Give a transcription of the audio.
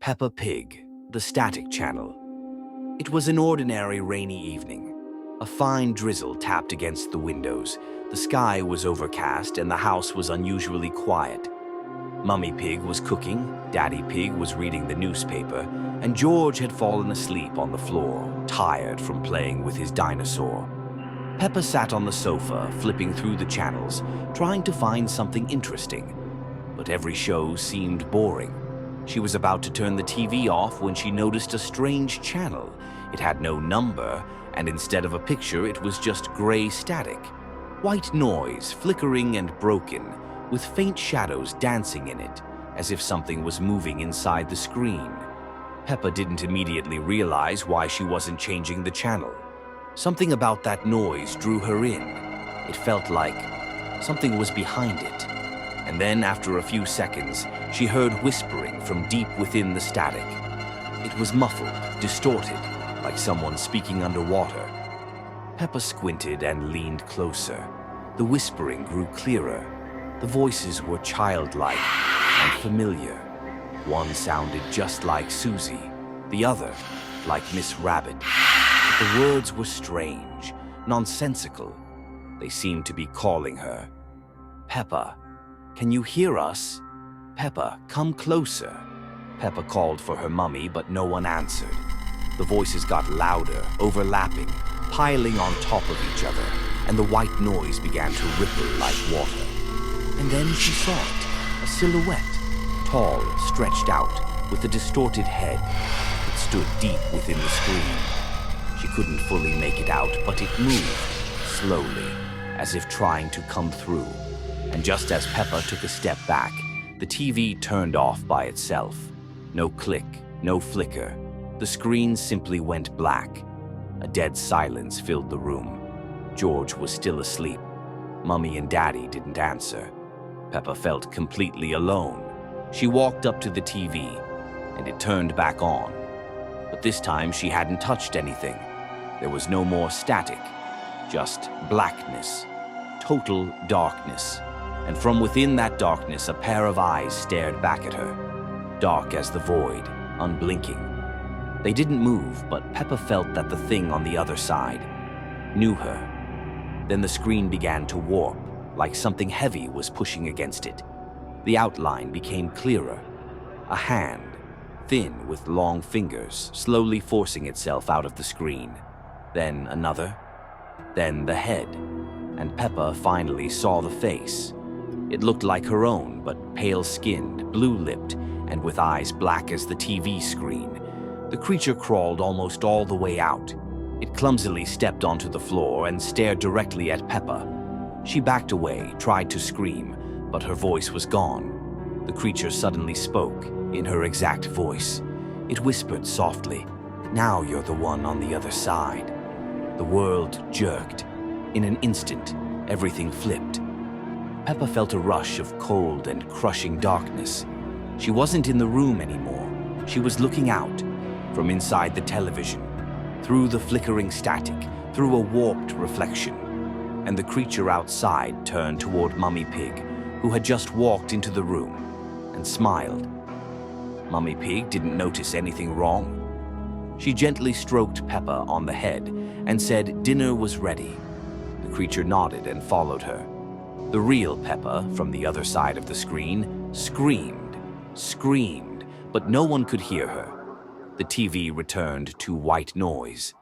Peppa Pig, the Static Channel. It was an ordinary rainy evening. A fine drizzle tapped against the windows. The sky was overcast and the house was unusually quiet. Mummy Pig was cooking, Daddy Pig was reading the newspaper, and George had fallen asleep on the floor, tired from playing with his dinosaur. Peppa sat on the sofa, flipping through the channels, trying to find something interesting. But every show seemed boring. She was about to turn the TV off when she noticed a strange channel. It had no number, and instead of a picture, it was just gray static. White noise, flickering and broken, with faint shadows dancing in it, as if something was moving inside the screen. Peppa didn't immediately realize why she wasn't changing the channel. Something about that noise drew her in. It felt like something was behind it. And then, after a few seconds, she heard whispering from deep within the static. It was muffled, distorted, like someone speaking underwater. Peppa squinted and leaned closer. The whispering grew clearer. The voices were childlike and familiar. One sounded just like Susie, the other like Miss Rabbit. But the words were strange, nonsensical. They seemed to be calling her. "Peppa, can you hear us? Peppa, come closer." Peppa called for her mummy, but no one answered. The voices got louder, overlapping, piling on top of each other, and the white noise began to ripple like water. And then she saw it, a silhouette, tall, stretched out, with a distorted head. It stood deep within the screen. She couldn't fully make it out, but it moved, slowly, as if trying to come through. And just as Peppa took a step back, the TV turned off by itself. No click, no flicker. The screen simply went black. A dead silence filled the room. George was still asleep. Mummy and Daddy didn't answer. Peppa felt completely alone. She walked up to the TV, and it turned back on. But this time she hadn't touched anything. There was no more static, just blackness, total darkness. And from within that darkness, a pair of eyes stared back at her, dark as the void, unblinking. They didn't move, but Peppa felt that the thing on the other side knew her. Then the screen began to warp, like something heavy was pushing against it. The outline became clearer. A hand, thin with long fingers, slowly forcing itself out of the screen. Then another, then the head, and Peppa finally saw the face. It looked like her own, but pale-skinned, blue-lipped, and with eyes black as the TV screen. The creature crawled almost all the way out. It clumsily stepped onto the floor and stared directly at Peppa. She backed away, tried to scream, but her voice was gone. The creature suddenly spoke, in her exact voice. It whispered softly, "Now you're the one on the other side." The world jerked. In an instant, everything flipped. Peppa felt a rush of cold and crushing darkness. She wasn't in the room anymore. She was looking out, from inside the television, through the flickering static, through a warped reflection. And the creature outside turned toward Mummy Pig, who had just walked into the room, and smiled. Mummy Pig didn't notice anything wrong. She gently stroked Peppa on the head and said dinner was ready. The creature nodded and followed her. The real Peppa, from the other side of the screen, screamed, but no one could hear her. The TV returned to white noise.